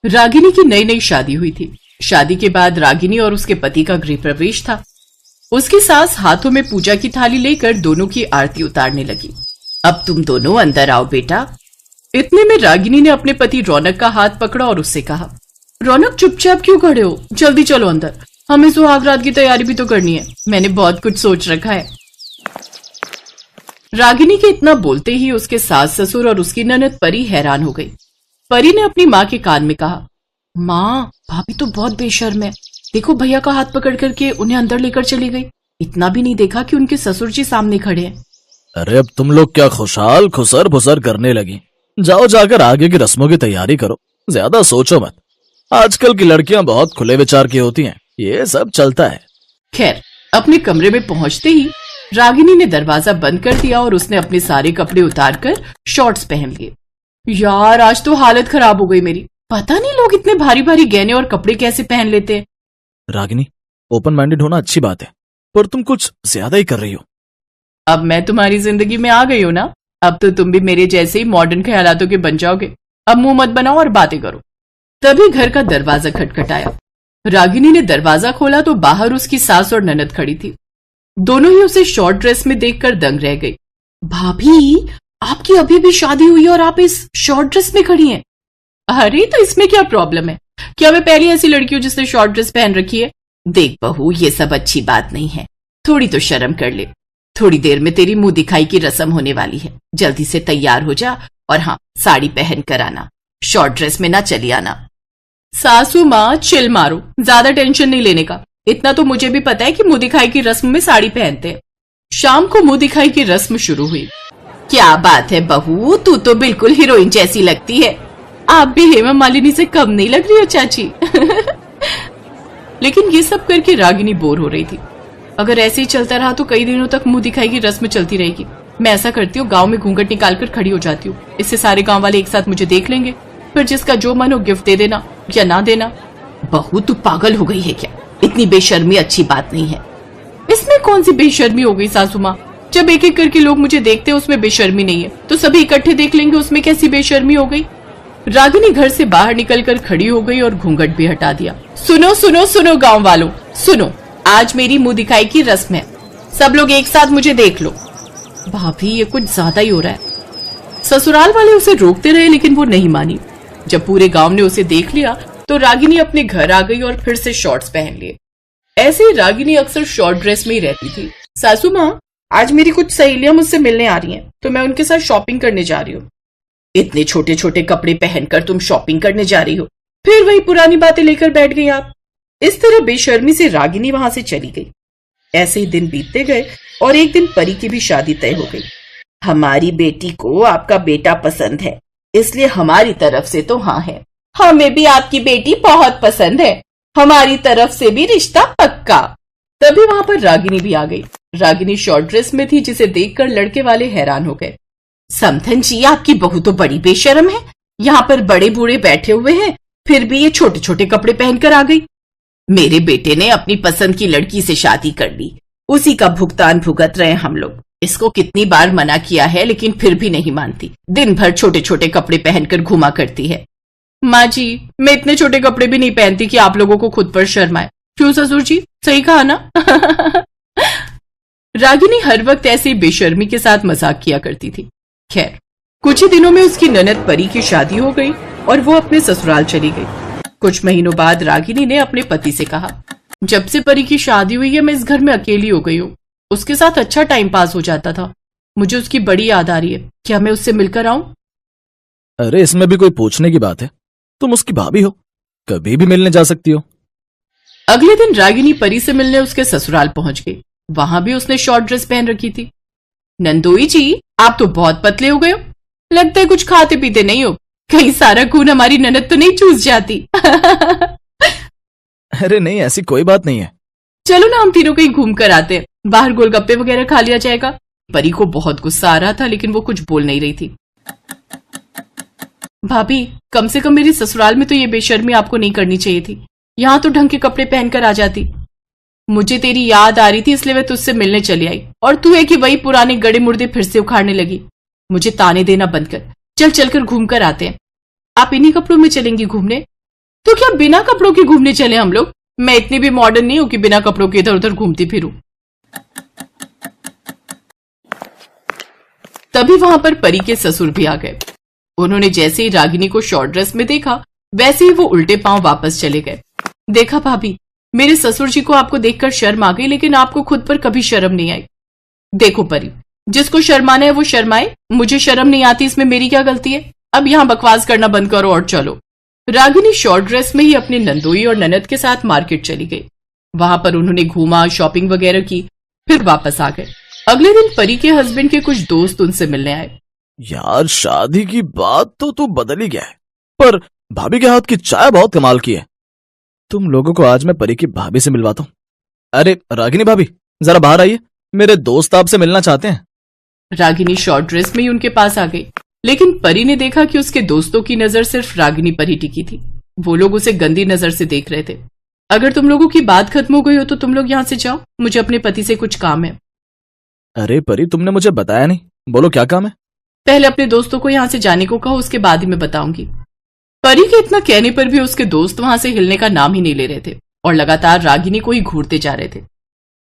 रागिनी की नई नई शादी हुई थी। शादी के बाद रागिनी और उसके पति का गृह प्रवेश था। उसकी सास हाथों में पूजा की थाली लेकर दोनों की आरती उतारने लगी। अब तुम दोनों अंदर आओ बेटा। इतने में रागिनी ने अपने पति रौनक का हाथ पकड़ा और उससे कहा, रौनक चुपचाप क्यों खड़े हो, जल्दी चलो अंदर, हमें सुहाग रात की तैयारी भी तो करनी है, मैंने बहुत कुछ सोच रखा है। रागिनी के इतना बोलते ही उसके सास ससुर और उसकी ननद परी हैरान हो गई। परी ने अपनी माँ के कान में कहा, माँ भाभी तो बहुत बेशर्म है, देखो भैया का हाथ पकड़ करके उन्हें अंदर लेकर चली गई, इतना भी नहीं देखा कि उनके ससुर जी सामने खड़े हैं। अरे अब तुम लोग क्या खुशहाल खुसर भुसर करने लगी, जाओ जाकर आगे की रस्मों की तैयारी करो, ज्यादा सोचो मत। आजकल की लड़कियां बहुत खुले विचार की होती हैं, ये सब चलता है। खैर अपने कमरे में पहुंचते ही रागिनी ने दरवाजा बंद कर दिया और उसने अपने सारे कपड़े उतार कर शॉर्ट्स पहन लिए। यार आज तो हालत खराब हो गई मेरी, पता नहीं लोग इतने भारी भारी गहने और कपड़े कैसे पहन लेते हैं। रागिनी, ओपन माइंडेड होना अच्छी बात है, पर तुम कुछ ज्यादा ही कर रही हो। अब मैं तुम्हारी जिंदगी में आ गई हूँ ना, अब तो तुम भी मेरे जैसे ही मॉडर्न ख्यालातों के बन जाओगे। अब मुंह मत बनाओ और बातें करो। तभी घर का दरवाजा खटखटाया। रागिनी ने दरवाजा खोला तो बाहर उसकी सास और ननद खड़ी थी। दोनों ही उसे शॉर्ट ड्रेस में देखकर दंग रह गई। भाभी आपकी अभी भी शादी हुई और आप इस शॉर्ट ड्रेस में खड़ी हैं। अरे तो इसमें क्या प्रॉब्लम है, क्या मैं पहली ऐसी लड़की हूं जिसने शॉर्ट ड्रेस पहन रखी है। देख बहू, ये सब अच्छी बात नहीं है, थोड़ी तो शर्म कर ले। थोड़ी देर में तेरी मुंह दिखाई की रस्म होने वाली है, जल्दी से तैयार हो जा और हाँ साड़ी पहन कर आना, शॉर्ट ड्रेस में ना चली आना। सासू माँ चिल मारो, ज्यादा टेंशन नहीं लेने का, इतना तो मुझे भी पता है कि मुंह दिखाई की रस्म में साड़ी पहनते हैं। शाम को मुंह दिखाई की रस्म शुरू हुई। क्या बात है बहू, तू तो बिल्कुल हीरोइन जैसी लगती है। आप भी हेमा मालिनी से कम नहीं लग रही हो चाची। लेकिन ये सब करके रागिनी बोर हो रही थी। अगर ऐसे ही चलता रहा तो कई दिनों तक मुंह दिखाई की रस्म चलती रहेगी। मैं ऐसा करती हूँ, गांव में घूंघट निकालकर खड़ी हो जाती हूँ, इससे सारे गांव वाले एक साथ मुझे देख लेंगे, फिर जिसका जो मन हो गिफ्ट दे देना या ना देना। बहू तू पागल हो गई है क्या, इतनी बेशर्मी अच्छी बात नहीं है। इसमें कौन सी बेशर्मी हो गई सासू माँ, जब एक एक करके लोग मुझे देखते हैं उसमें बेशर्मी नहीं है, तो सभी इकट्ठे देख लेंगे उसमें कैसी बेशर्मी हो गई। रागिनी घर से बाहर निकलकर खड़ी हो गई और घूंघट भी हटा दिया। सुनो सुनो सुनो गांव वालों, सुनो, आज मेरी मुंह दिखाई की रस्म है, सब लोग एक साथ मुझे देख लो। भाभी ये कुछ ज्यादा ही हो रहा है। ससुराल वाले उसे रोकते रहे लेकिन वो नहीं मानी। जब पूरे गांव ने उसे देख लिया तो रागिनी अपने घर आ गई और फिर से शॉर्ट्स पहन लिए। ऐसे ही रागिनी अक्सर शॉर्ट ड्रेस में ही रहती थी। सासू माँ, आज मेरी कुछ सहेलियां मुझसे मिलने आ रही हैं, तो मैं उनके साथ शॉपिंग करने जा रही हूँ। इतने छोटे छोटे कपड़े पहनकर तुम शॉपिंग करने जा रही हो, फिर वही पुरानी बातें लेकर बैठ गई आप। इस तरह बेशर्मी से रागिनी वहां से चली गई। ऐसे ही दिन बीतते गए और एक दिन परी की भी शादी तय हो गई। हमारी बेटी को आपका बेटा पसंद है, इसलिए हमारी तरफ से तो हाँ है। हमें भी आपकी बेटी बहुत पसंद है, हमारी तरफ से भी रिश्ता पक्का। तभी वहां पर रागिनी भी आ गई। रागिनी शॉर्ट ड्रेस में थी, जिसे देखकर लड़के वाले हैरान हो गए। समधन जी, आपकी बहू तो बड़ी बेशर्म है, यहाँ पर बड़े बूढ़े बैठे हुए हैं, फिर भी ये छोटे छोटे कपड़े पहनकर आ गई। मेरे बेटे ने अपनी पसंद की लड़की से शादी कर ली, उसी का भुगतान भुगत रहे हम लोग। इसको कितनी बार मना किया है लेकिन फिर भी नहीं मानती, दिन भर छोटे छोटे कपड़े पहनकर घुमा करती है। माँ जी, मैं इतने छोटे कपड़े भी नहीं पहनती कि आप लोगों को खुद पर शर्म आए। क्यों ससुर जी, सही कहा ना? रागिनी हर वक्त ऐसी बेशर्मी के साथ मजाक किया करती थी। खैर कुछ ही दिनों में उसकी ननद परी की शादी हो गई और वो अपने ससुराल चली गई। कुछ महीनों बाद रागिनी ने अपने पति से कहा, जब से परी की शादी हुई है मैं इस घर में अकेली हो गई हूँ। उसके साथ अच्छा टाइम पास हो जाता था, मुझे उसकी बड़ी याद आ रही है, क्या मैं उससे मिलकर आऊं? अरे इसमें भी कोई पूछने की बात है, तुम उसकी भाभी हो, कभी भी मिलने जा सकती हो। अगले दिन रागिनी परी से मिलने उसके ससुराल पहुंच गई। वहां भी उसने शॉर्ट ड्रेस पहन रखी थी। नंदोई जी, आप तो बहुत पतले हो गए हो, लगता है कुछ खाते पीते नहीं हो, कहीं सारा खून हमारी ननद तो नहीं चूस जाती? अरे नहीं, ऐसी कोई बात नहीं है। चलो ना हम तीनों कहीं घूम कर आते हैं, बाहर गोलगप्पे वगैरह खा लिया जाएगा। परी को बहुत गुस्सा आ रहा था लेकिन वो कुछ बोल नहीं रही थी। भाभी, कम से कम मेरी ससुराल में तो ये बेशर्मी आपको नहीं करनी चाहिए थी, यहाँ तो ढंग के कपड़े पहनकर आ जाती। मुझे तेरी याद आ रही थी इसलिए मैं तुझसे मिलने चली आई, और तू है कि वही पुराने गड़े मुर्दे फिर से उखाड़ने लगी। मुझे ताने देना बंद कर, चल चलकर घूम कर आते हैं। आप इन्हीं कपड़ों में चलेंगी घूमने? तो क्या बिना कपड़ों के घूमने चले हम लोग? मैं इतनी भी मॉडर्न नहीं हूं कि बिना कपड़ों के इधर उधर घूमती फिरूं। तभी वहां पर परी के ससुर भी आ गए। उन्होंने जैसे ही रागिनी को शॉर्ट ड्रेस में देखा वैसे ही वो उल्टे पांव वापस चले गए। देखा भाभी, मेरे ससुर जी को आपको देखकर शर्म आ गई, लेकिन आपको खुद पर कभी शर्म नहीं आई। देखो परी, जिसको शर्माना है वो शर्माए, मुझे शर्म नहीं आती, इसमें मेरी क्या गलती है? अब यहाँ बकवास करना बंद करो और चलो। रागिनी शॉर्ट ड्रेस में ही अपनी नंदोई और ननद के साथ मार्केट चली गई। वहां पर उन्होंने घूमा, शॉपिंग वगैरह की, फिर वापस आ गए। अगले दिन परी के हस्बैंड के कुछ दोस्त उनसे मिलने आए। यार शादी की बात तो तू बदल ही गया है, पर भाभी के हाथ की चाय बहुत कमाल की है। तुम लोगों को आज मैं परी की भाभी से मिलवाता हूँ। अरे रागिनी भाभी, जरा बाहर आइए, मेरे दोस्त आपसे मिलना चाहते हैं। रागिनी शॉर्ट ड्रेस में ही उनके पास आ गई, लेकिन परी ने देखा कि उसके दोस्तों की नजर सिर्फ रागिनी पर ही टिकी थी। वो लोग उसे गंदी नजर से देख रहे थे। अगर तुम लोगों की बात खत्म हो गई हो तो तुम लोग यहाँ से जाओ, मुझे अपने पति से कुछ काम है। अरे परी, तुमने मुझे बताया नहीं, बोलो क्या काम है? पहले अपने दोस्तों को यहाँ से जाने को कहो, उसके बाद ही मैं बताऊंगी। परी के इतना कहने पर भी उसके दोस्त वहां से हिलने का नाम ही नहीं ले रहे थे और लगातार रागिनी को ही घूरते जा रहे थे।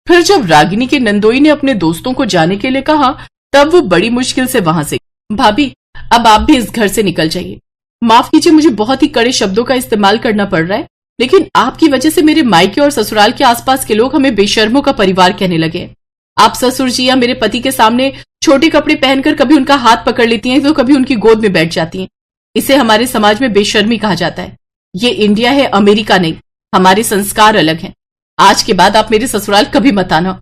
फिर जब रागिनी के नंदोई ने अपने दोस्तों को जाने के लिए कहा, तब वो बड़ी मुश्किल से वहां से, भाभी अब आप भी इस घर से निकल जाइए। माफ कीजिए, मुझे बहुत ही कड़े शब्दों का इस्तेमाल करना पड़ रहा है, लेकिन आपकी वजह से मेरे मायके और ससुराल के आसपास के लोग हमें बेशर्मों का परिवार कहने लगे हैं। आप ससुर जी या मेरे पति के सामने छोटे कपड़े पहनकर कभी उनका हाथ पकड़ लेती हैं तो कभी उनकी गोद में बैठ जाती हैं। इसे हमारे समाज में बेशर्मी कहा जाता है। ये इंडिया है, अमेरिका नहीं। हमारे संस्कार अलग हैं। आज के बाद आप मेरे ससुराल कभी मत आना।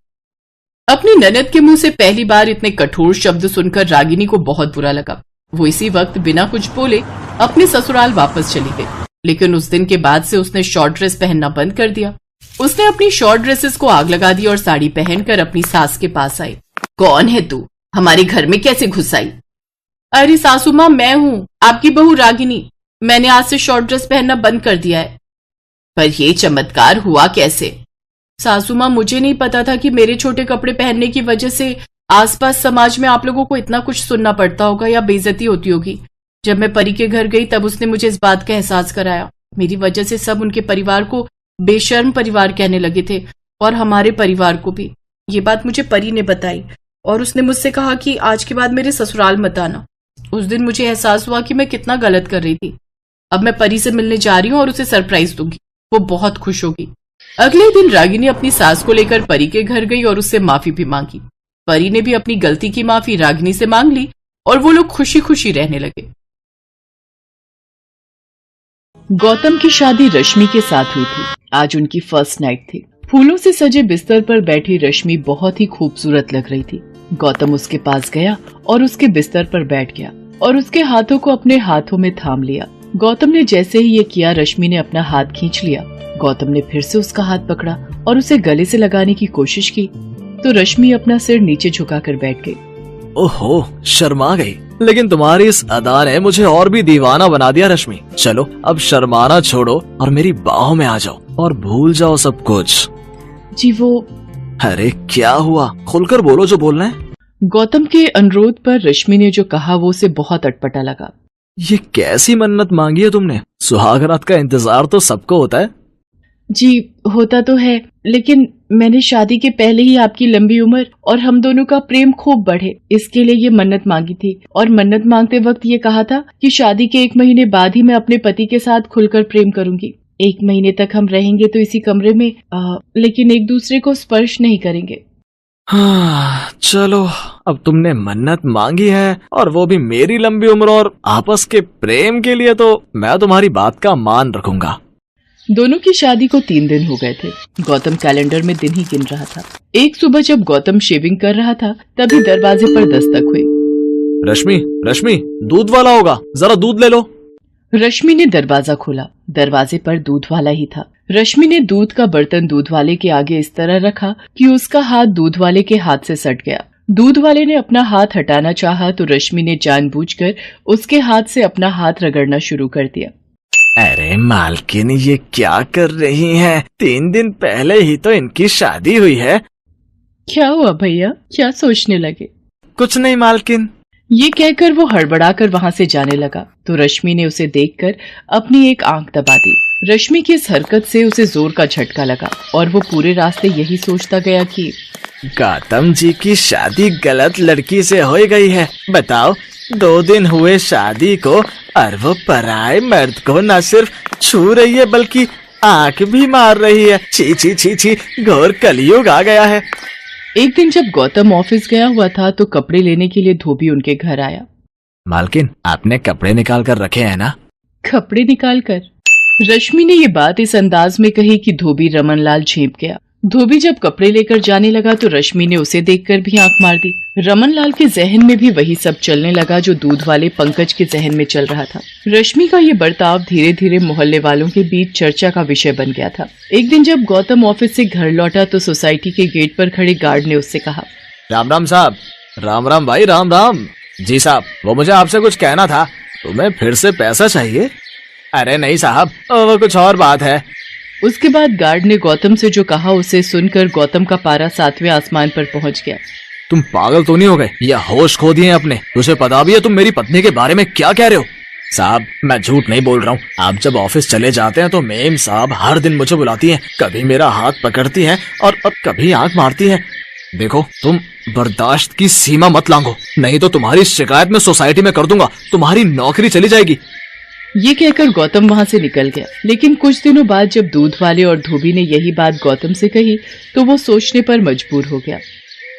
अपनी ननद के मुंह से पहली बार इतने कठोर शब्द सुनकर रागिनी को बहुत बुरा लगा। वो इसी वक्त बिना कुछ बोले अपने ससुराल वापस चली गई। लेकिन उस दिन के बाद से उसने शॉर्ट ड्रेस पहनना बंद कर दिया। उसने अपनी शॉर्ट ड्रेसेस को आग लगा दी और साड़ी पहनकर अपनी सास के पास आई। कौन है तू? हमारे घर में कैसे घुस आई? अरे सासू माँ, मैं हूँ आपकी बहू रागिनी। मैंने आज से शॉर्ट ड्रेस पहनना बंद कर दिया है। पर यह चमत्कार हुआ कैसे? सासू माँ, मुझे नहीं पता था कि मेरे छोटे कपड़े पहनने की वजह से आसपास समाज में आप लोगों को इतना कुछ सुनना पड़ता होगा या बेइज्जती होती होगी। जब मैं परी के घर गई तब उसने मुझे इस बात का एहसास कराया। मेरी वजह से सब उनके परिवार को बेशर्म परिवार कहने लगे थे और हमारे परिवार को भी। ये बात मुझे परी ने बताई और उसने मुझसे कहा कि आज के बाद मेरे ससुराल मत आना। उस दिन मुझे एहसास हुआ कि मैं कितना गलत कर रही थी। अब मैं परी से मिलने जा रही हूँ और उसे सरप्राइज दूंगी। वो बहुत खुश होगी। अगले दिन रागिनी अपनी सास को लेकर परी के घर गई और उससे माफी भी मांगी। परी ने भी अपनी गलती की माफी रागिनी से मांग ली और वो लोग खुशी खुशी रहने लगे। गौतम की शादी रश्मि के साथ हुई थी। आज उनकी फर्स्ट नाइट थी। फूलों से सजे बिस्तर पर बैठी रश्मि बहुत ही खूबसूरत लग रही थी। गौतम उसके पास गया और उसके बिस्तर पर बैठ गया और उसके हाथों को अपने हाथों में थाम लिया। गौतम ने जैसे ही ये किया, रश्मि ने अपना हाथ खींच लिया। गौतम ने फिर से उसका हाथ पकड़ा और उसे गले से लगाने की कोशिश की तो रश्मि अपना सिर नीचे झुकाकर बैठ गई। ओहो, शर्मा गई। लेकिन तुम्हारी इस अदा ने मुझे और भी दीवाना बना दिया रश्मि। चलो अब शर्माना छोड़ो और मेरी बाहों में आ जाओ और भूल जाओ सब कुछ। जी वो। अरे क्या हुआ? खुलकर बोलो जो बोलना है। गौतम के अनुरोध पर रश्मि ने जो कहा वो उसे बहुत अटपटा लगा। ये कैसी मन्नत मांगी है तुमने? सुहागरात का इंतजार तो सबको होता है। जी होता तो है, लेकिन मैंने शादी के पहले ही आपकी लंबी उम्र और हम दोनों का प्रेम खूब बढ़े, इसके लिए ये मन्नत मांगी थी। और मन्नत मांगते वक्त ये कहा था कि शादी के 1 महीने बाद ही मैं अपने पति के साथ खुलकर प्रेम करूंगी। 1 महीने तक हम रहेंगे तो इसी कमरे में, लेकिन एक दूसरे को स्पर्श नहीं करेंगे। हाँ चलो, अब तुमने मन्नत मांगी है और वो भी मेरी लंबी उम्र और आपस के प्रेम के लिए, तो मैं तुम्हारी बात का मान रखूंगा। दोनों की शादी को 3 दिन हो गए थे। गौतम कैलेंडर में दिन ही गिन रहा था। एक सुबह जब गौतम शेविंग कर रहा था तभी दरवाजे पर दस्तक हुई। रश्मि, रश्मि, दूध वाला होगा, जरा दूध ले लो। रश्मि ने दरवाजा खोला। दरवाजे पर दूध वाला ही था। रश्मि ने दूध का बर्तन दूध वाले के आगे इस तरह रखा कि उसका हाथ दूध वाले के हाथ से सट गया। दूध वाले ने अपना हाथ हटाना चाहा तो रश्मि ने जानबूझकर उसके हाथ से अपना हाथ रगड़ना शुरू कर दिया। अरे मालकिन, ये क्या कर रही हैं? 3 दिन पहले ही तो इनकी शादी हुई है। क्या हुआ भैया, क्या सोचने लगे? कुछ नहीं मालकिन। ये कहकर वो हड़बड़ाकर वहां से जाने लगा तो रश्मि ने उसे देखकर अपनी एक आंख दबा दी। रश्मि की इस हरकत से उसे जोर का झटका लगा और वो पूरे रास्ते यही सोचता गया कि गौतम जी की शादी गलत लड़की से हो गई है। बताओ, 2 दिन हुए शादी को और वो पराये मर्द को न सिर्फ छू रही है बल्कि आंख भी मार रही है। छी छी छी छी, घोर कलयुग आ गया है। एक दिन जब गौतम ऑफिस गया हुआ था तो कपड़े लेने के लिए धोबी उनके घर आया। मालकिन, आपने कपड़े निकाल कर रखे हैं ना? कपड़े निकाल कर? रश्मि ने ये बात इस अंदाज में कही कि धोबी रमनलाल झेप गया। धोबी जब कपड़े लेकर जाने लगा तो रश्मि ने उसे देखकर भी आंख मार दी। रमनलाल के जहन में भी वही सब चलने लगा जो दूध वाले पंकज के जहन में चल रहा था। रश्मि का ये बर्ताव धीरे धीरे मोहल्ले वालों के बीच चर्चा का विषय बन गया था। एक दिन जब गौतम ऑफिस से घर लौटा तो सोसाइटी के गेट पर खड़े गार्ड ने उससे कहा, राम राम साहब। राम राम भाई, राम राम। जी साहब, वो मुझे आपसे कुछ कहना था। तुम्हें फिर से पैसा चाहिए? अरे नहीं साहब, वो कुछ और बात है। उसके बाद गार्ड ने गौतम से जो कहा उसे सुनकर गौतम का पारा 7वें आसमान पर पहुंच गया। तुम पागल तो नहीं हो गए या होश खो दिए अपने? तुझे पता भी है तुम मेरी पत्नी के बारे में क्या कह रहे हो? साहब, मैं झूठ नहीं बोल रहा हूँ। आप जब ऑफिस चले जाते हैं तो मेम साहब हर दिन मुझे बुलाती हैं, कभी मेरा हाथ पकड़ती हैं और कभी आंख मारती हैं। देखो, तुम बर्दाश्त की सीमा मत लांघो, नहीं तो तुम्हारी शिकायत मैं सोसाइटी में कर दूंगा। तुम्हारी नौकरी चली जाएगी। ये कहकर गौतम वहाँ से निकल गया। लेकिन कुछ दिनों बाद जब दूध वाले और धोबी ने यही बात गौतम से कही तो वो सोचने पर मजबूर हो गया।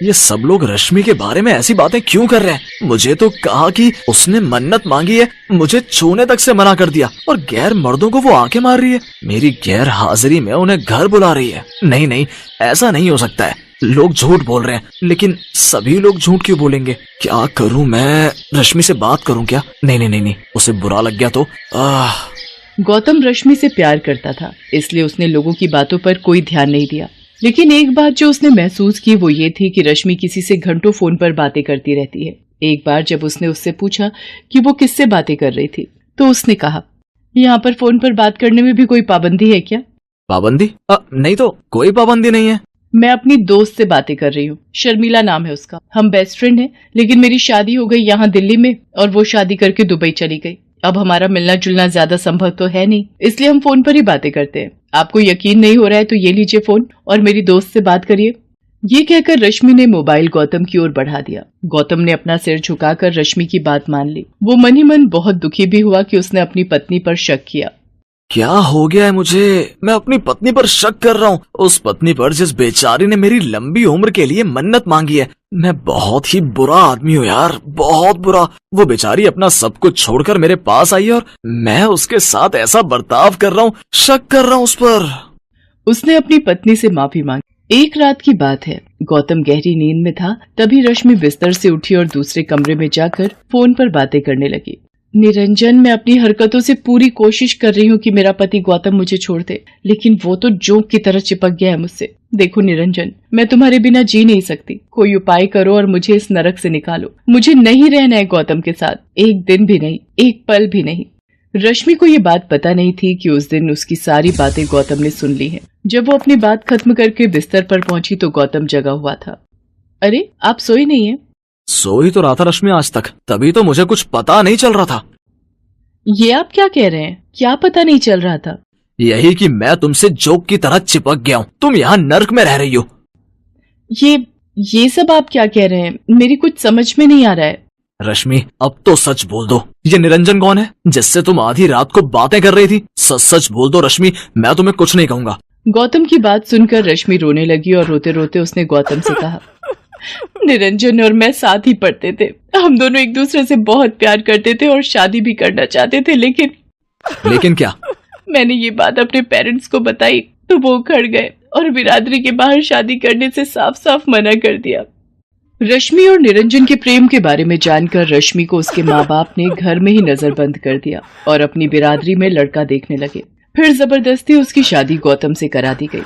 ये सब लोग रश्मि के बारे में ऐसी बातें क्यों कर रहे हैं? मुझे तो कहा कि उसने मन्नत मांगी है, मुझे छूने तक से मना कर दिया और गैर मर्दों को वो आंखें मार रही है। मेरी गैर हाजिरी में उन्हें घर बुला रही है। नहीं नहीं, ऐसा नहीं हो सकता है। लोग झूठ बोल रहे हैं, लेकिन सभी लोग झूठ क्यों बोलेंगे? क्या करूं मैं? रश्मि से बात करूं क्या? नहीं नहीं नहीं नहीं, उसे बुरा लग गया तो गौतम रश्मि से प्यार करता था, इसलिए उसने लोगों की बातों पर कोई ध्यान नहीं दिया। लेकिन एक बात जो उसने महसूस की वो ये थी कि रश्मि किसी से घंटों फोन पर बातें करती रहती है। एक बार जब उसने उससे पूछा कि वो किससे बातें कर रही थी तो उसने कहा, यहाँ पर फोन पर बात करने में भी कोई पाबंदी है क्या? पाबंदी? नहीं तो कोई पाबंदी नहीं है। मैं अपनी दोस्त से बातें कर रही हूँ, शर्मिला नाम है उसका। हम बेस्ट फ्रेंड हैं, लेकिन मेरी शादी हो गई यहाँ दिल्ली में और वो शादी करके दुबई चली गई। अब हमारा मिलना जुलना ज्यादा संभव तो है नहीं, इसलिए हम फोन पर ही बातें करते हैं। आपको यकीन नहीं हो रहा है तो ये लीजिए फोन और मेरी दोस्त से बात करिए। ये कहकर रश्मि ने मोबाइल गौतम की ओर बढ़ा दिया। गौतम ने अपना सिर झुकाकर रश्मि की बात मान ली। वो मन ही मन बहुत दुखी भी हुआ कि उसने अपनी पत्नी पर शक किया। क्या हो गया है मुझे? मैं अपनी पत्नी पर शक कर रहा हूँ, उस पत्नी पर जिस बेचारी ने मेरी लंबी उम्र के लिए मन्नत मांगी है। मैं बहुत ही बुरा आदमी हूँ यार, बहुत बुरा। वो बेचारी अपना सब कुछ छोड़कर मेरे पास आई और मैं उसके साथ ऐसा बर्ताव कर रहा हूँ, शक कर रहा हूँ उस पर। उसने अपनी पत्नी से माफी मांगी। एक रात की बात है, गौतम गहरी नींद में था, तभी रश्मि बिस्तर से उठी और दूसरे कमरे में जाकर फोन पर बातें करने लगी। निरंजन, मैं अपनी हरकतों से पूरी कोशिश कर रही हूँ कि मेरा पति गौतम मुझे छोड़ दे, लेकिन वो तो जोंक की तरह चिपक गया है मुझसे। देखो निरंजन, मैं तुम्हारे बिना जी नहीं सकती। कोई उपाय करो और मुझे इस नरक से निकालो। मुझे नहीं रहना है गौतम के साथ, एक दिन भी नहीं, एक पल भी नहीं। रश्मि को ये बात पता नहीं थी कि उस दिन उसकी सारी बातें गौतम ने सुन ली हैं। जब वो अपनी बात खत्म करके बिस्तर पर पहुंची तो गौतम जगा हुआ था। अरे, आप सोई नहीं है? सो ही तो रहा था रश्मि आज तक, तभी तो मुझे कुछ पता नहीं चल रहा था। ये आप क्या कह रहे हैं? क्या पता नहीं चल रहा था? यही कि मैं तुमसे जोक की तरह चिपक गया हूँ। तुम यहाँ नर्क में रह रही हो। ये सब आप क्या कह रहे हैं? मेरी कुछ समझ में नहीं आ रहा है। रश्मि, अब तो सच बोल दो, ये निरंजन कौन है जिससे तुम आधी रात को बातें कर रही थी? सच सच बोल दो रश्मि, मैं तुम्हें कुछ नहीं कहूँगा। गौतम की बात सुनकर रश्मि रोने लगी और रोते रोते उसने गौतम से कहा, निरंजन और मैं साथ ही पढ़ते थे। हम दोनों एक दूसरे से बहुत प्यार करते थे और शादी भी करना चाहते थे, लेकिन क्या? मैंने ये बात अपने पेरेंट्स को बताई तो वो उखड़ गए और बिरादरी के बाहर शादी करने से साफ साफ मना कर दिया। रश्मि और निरंजन के प्रेम के बारे में जानकर रश्मि को उसके माँ बाप ने घर में ही नजरबंद कर दिया और अपनी बिरादरी में लड़का देखने लगे। फिर जबरदस्ती उसकी शादी गौतम से करा दी गई।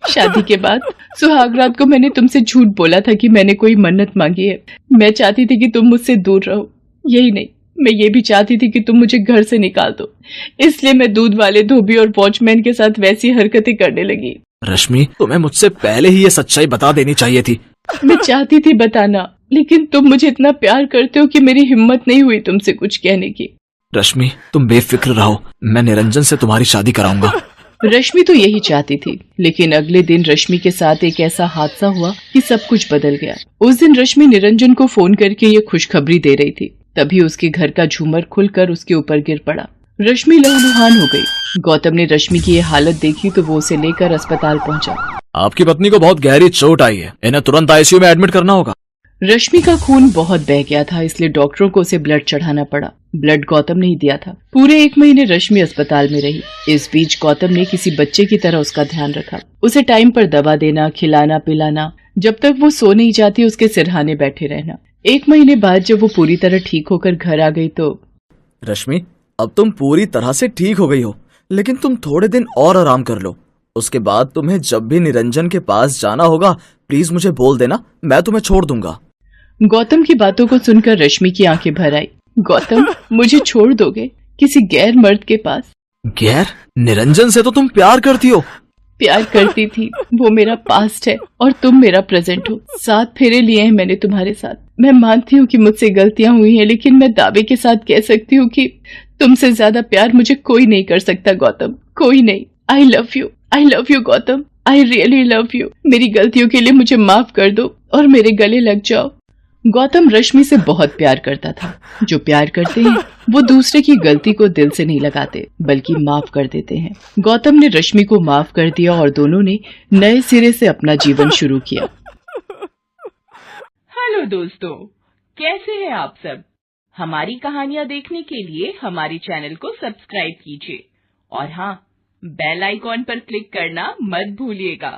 शादी के बाद सुहागरात को मैंने तुमसे झूठ बोला था कि मैंने कोई मन्नत मांगी है। मैं चाहती थी कि तुम मुझसे दूर रहो, यही नहीं, मैं ये भी चाहती थी कि तुम मुझे घर से निकाल दो। इसलिए मैं दूध वाले, धोबी और वॉचमैन के साथ वैसी हरकतें करने लगी। रश्मि, तुम्हें मुझसे पहले ही ये सच्चाई बता देनी चाहिए थी। मैं चाहती थी बताना, लेकिन तुम मुझे इतना प्यार करते हो कि मेरी हिम्मत नहीं हुई तुमसे कुछ कहने की। रश्मि, तुम बेफिक्र रहो, मैं निरंजन से तुम्हारी शादी कराऊंगा। रश्मि तो यही चाहती थी, लेकिन अगले दिन रश्मि के साथ एक ऐसा हादसा हुआ कि सब कुछ बदल गया। उस दिन रश्मि निरंजन को फोन करके ये खुशखबरी दे रही थी, तभी उसके घर का झूमर खुलकर उसके ऊपर गिर पड़ा। रश्मि लहूलुहान हो गई। गौतम ने रश्मि की ये हालत देखी तो वो उसे लेकर अस्पताल पहुंचा। आपकी पत्नी को बहुत गहरी चोट आई है, इन्हें तुरंत आईसीयू में एडमिट करना होगा। रश्मि का खून बहुत बह गया था, इसलिए डॉक्टरों को उसे ब्लड चढ़ाना पड़ा। ब्लड गौतम ने ही दिया था। पूरे 1 महीने रश्मि अस्पताल में रही। इस बीच गौतम ने किसी बच्चे की तरह उसका ध्यान रखा, उसे टाइम पर दवा देना, खिलाना पिलाना, जब तक वो सो नहीं जाती उसके सिरहाने बैठे रहना। 1 महीने बाद जब वो पूरी तरह ठीक होकर घर आ गई तो रश्मि, अब तुम पूरी तरह से ठीक हो गई हो, लेकिन तुम थोड़े दिन और आराम कर लो। उसके बाद तुम्हें जब भी निरंजन के पास जाना होगा प्लीज मुझे बोल देना, मैं तुम्हें छोड़ दूंगा। गौतम की बातों को सुनकर रश्मि की आंखें भर आई। गौतम, मुझे छोड़ दोगे किसी गैर मर्द के पास? गैर? निरंजन से तो तुम प्यार करती हो। प्यार करती थी, वो मेरा पास्ट है और तुम मेरा प्रेजेंट हो। 7 फेरे लिए हैं मैंने तुम्हारे साथ। मैं मानती हूँ कि मुझसे गलतियां हुई हैं, लेकिन मैं दावे के साथ कह सकती हूँ कि तुमसे ज्यादा प्यार मुझे कोई नहीं कर सकता गौतम, कोई नहीं। I love you Gautam, I really love you. मेरी गलतियों के लिए मुझे माफ कर दो और मेरे गले लग जाओ। गौतम रश्मि से बहुत प्यार करता था। जो प्यार करते हैं वो दूसरे की गलती को दिल से नहीं लगाते, बल्कि माफ कर देते हैं। गौतम ने रश्मि को माफ कर दिया और दोनों ने नए सिरे से अपना जीवन शुरू किया। हेलो दोस्तों, कैसे हैं आप सब? हमारी कहानियां देखने के लिए हमारे चैनल को सब्सक्राइब कीजिए और हाँ, बेल आइकॉन पर क्लिक करना मत भूलिएगा।